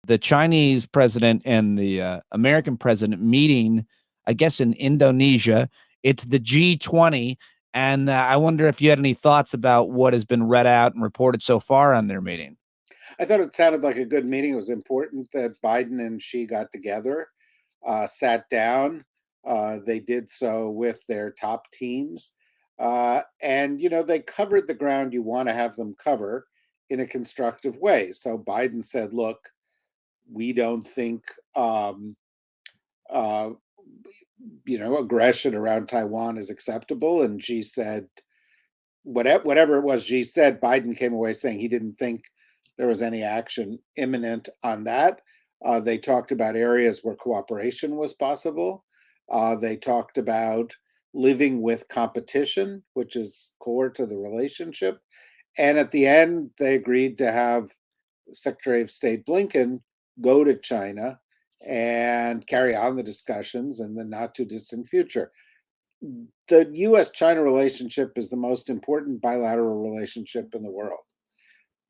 the Chinese president and the American president meeting, I guess, in Indonesia. It's the G20. And I wonder if you had any thoughts about what has been read out and reported so far on their meeting. I thought it sounded like a good meeting. It was important that Biden and Xi got together, sat down. They did so with their top teams. And, they covered the ground you want to have them cover in a constructive way. So Biden said, look, we don't think, uh, aggression around Taiwan is acceptable. And Xi said, whatever it was Xi said, Biden came away saying he didn't think there was any action imminent on that. They talked about areas where cooperation was possible. They talked about living with competition, which is core to the relationship. And at the end, they agreed to have Secretary of State Blinken go to China and carry on the discussions in the not too distant future. The US China relationship is the most important bilateral relationship in the world.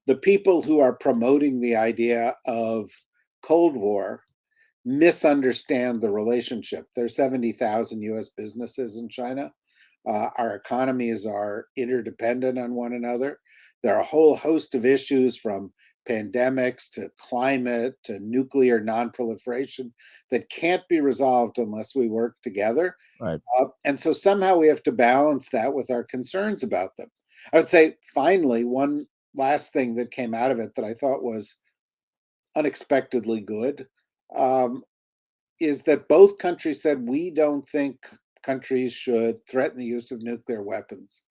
The people who are promoting the idea of Cold War misunderstand the relationship. There are 70,000 US businesses in China. Our economies are interdependent on one another. There are a whole host of issues, from pandemics to climate to nuclear nonproliferation, that can't be resolved unless we work together. Right. And so somehow we have to balance that with our concerns about them. I would say, finally, one last thing that came out of it that I thought was unexpectedly good, is that both countries said, we don't think countries should threaten the use of nuclear weapons,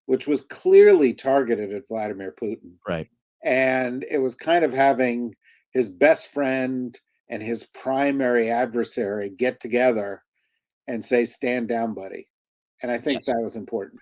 which was clearly targeted at Vladimir Putin. Right. And it was kind of having his best friend and his primary adversary get together and say, stand down, buddy. And I think Yes. that was important.